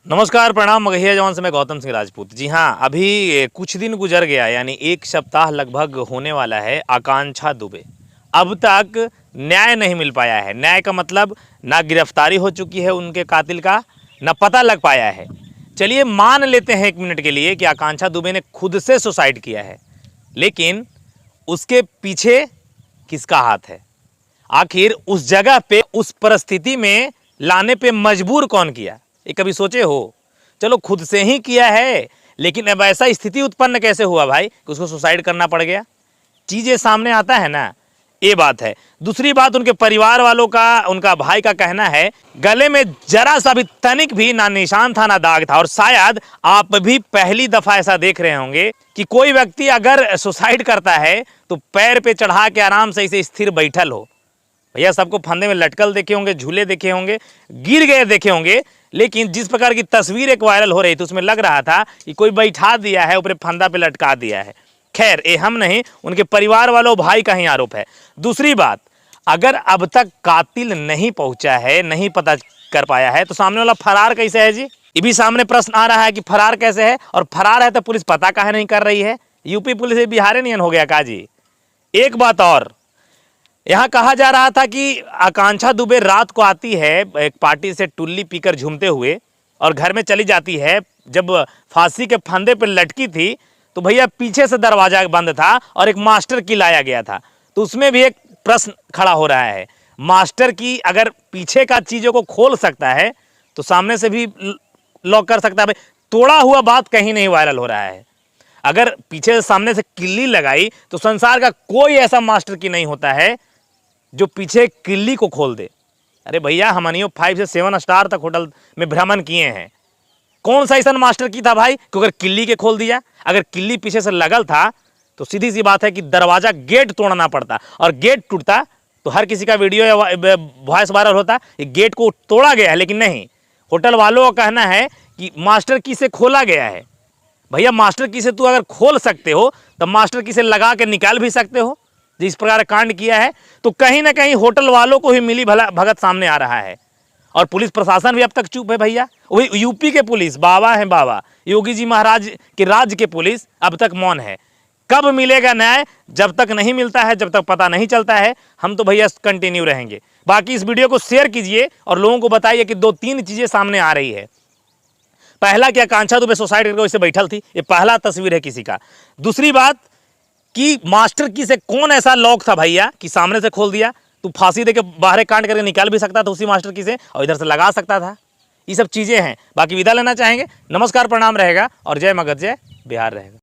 नमस्कार, प्रणाम। मगहिया जवान से मैं गौतम सिंह राजपूत। जी हाँ, अभी कुछ दिन गुजर गया, यानी एक सप्ताह लगभग होने वाला है। आकांक्षा दुबे अब तक न्याय नहीं मिल पाया है। न्याय का मतलब ना गिरफ्तारी हो चुकी है उनके कातिल का, ना पता लग पाया है। चलिए मान लेते हैं एक मिनट के लिए कि आकांक्षा दुबे ने खुद से सुसाइड किया है, लेकिन उसके पीछे किसका हाथ है? आखिर उस जगह पे, उस परिस्थिति में लाने पे मजबूर कौन किया? ये कभी सोचे हो? चलो खुद से ही किया है, लेकिन अब ऐसा स्थिति उत्पन्न कैसे हुआ भाई कि उसको सुसाइड करना पड़ गया? चीजें सामने आता है ना, ये बात है। दूसरी बात, उनके परिवार वालों का, उनका भाई का कहना है गले में जरा सा भी, तनिक भी ना निशान था ना दाग था। और शायद आप भी पहली दफा ऐसा देख रहे होंगे कि कोई व्यक्ति अगर सुसाइड करता है तो पैर पे चढ़ा के आराम से इसे स्थिर बैठल हो। भैया सबको फंदे में लटकल देखे होंगे, झूले देखे होंगे, गिर गए देखे होंगे, लेकिन जिस प्रकार की तस्वीर एक वायरल हो रही थी उसमें लग रहा था कि कोई बैठा दिया है, ऊपर फंदा पे लटका दिया है। खैर, ये हम नहीं, उनके परिवार वालों, भाई का ही आरोप है। दूसरी बात, अगर अब तक कातिल नहीं पहुंचा है, नहीं पता कर पाया है, तो सामने वाला फरार कैसे है जी? ये भी सामने प्रश्न आ रहा है कि फरार कैसे है, और फरार है तो पुलिस पता काहे नहीं कर रही है? यूपी पुलिस बिहार नियन हो गया का जी? एक बात और, यहाँ कहा जा रहा था कि आकांक्षा दुबे रात को आती है एक पार्टी से टुल्ली पीकर झूमते हुए और घर में चली जाती है। जब फांसी के फंदे पर लटकी थी तो भैया पीछे से दरवाजा बंद था और एक मास्टर की लाया गया था। तो उसमें भी एक प्रश्न खड़ा हो रहा है, मास्टर की अगर पीछे का चीज़ों को खोल सकता है तो सामने से भी लॉक कर सकता है। भाई तोड़ा हुआ बात कहीं नहीं वायरल हो रहा है। अगर पीछे से सामने से किल्ली लगाई तो संसार का कोई ऐसा मास्टर की नहीं होता है जो पीछे किल्ली को खोल दे। अरे भैया, हमनियो 5 से 7 स्टार तक होटल में भ्रमण किए हैं। कौन सा ऐसा मास्टर की था भाई कि अगर किल्ली के खोल दिया? अगर किल्ली पीछे से लगल था तो सीधी सी बात है कि दरवाजा, गेट तोड़ना पड़ता, और गेट टूटता तो हर किसी का वीडियो या वॉइस वायरल होता। ये गेट को तोड़ा गया है, लेकिन नहीं, होटल वालों का कहना है कि मास्टर की से खोला गया है। भैया मास्टर की से तू अगर खोल सकते हो तो मास्टर की से लगा के निकाल भी सकते हो। जिस प्रकार कांड किया है तो कहीं ना कहीं होटल वालों को ही मिली भगत सामने आ रहा है, और पुलिस प्रशासन भी अब तक चुप है। भैया वही यूपी के पुलिस बाबा है, बाबा योगी जी महाराज के राज्य के पुलिस अब तक मौन है। कब मिलेगा न्याय? जब तक नहीं मिलता है, जब तक पता नहीं चलता है, हम तो भैया कंटिन्यू रहेंगे। बाकी इस वीडियो को शेयर कीजिए और लोगों को बताइए कि 2-3 चीजें सामने आ रही है। पहला, कि आकांक्षा दुबे सुसाइड करके वैसे बैठल थी, ये पहला तस्वीर है किसी का। दूसरी बात कि मास्टर की से कौन ऐसा लॉक था भैया कि सामने से खोल दिया? तू फांसी देके बाहर कांड करके निकाल भी सकता था उसी मास्टर की से, और इधर से लगा सकता था। ये सब चीजें हैं। बाकी विदा लेना चाहेंगे। नमस्कार, प्रणाम रहेगा, और जय मगध, जय बिहार रहेगा।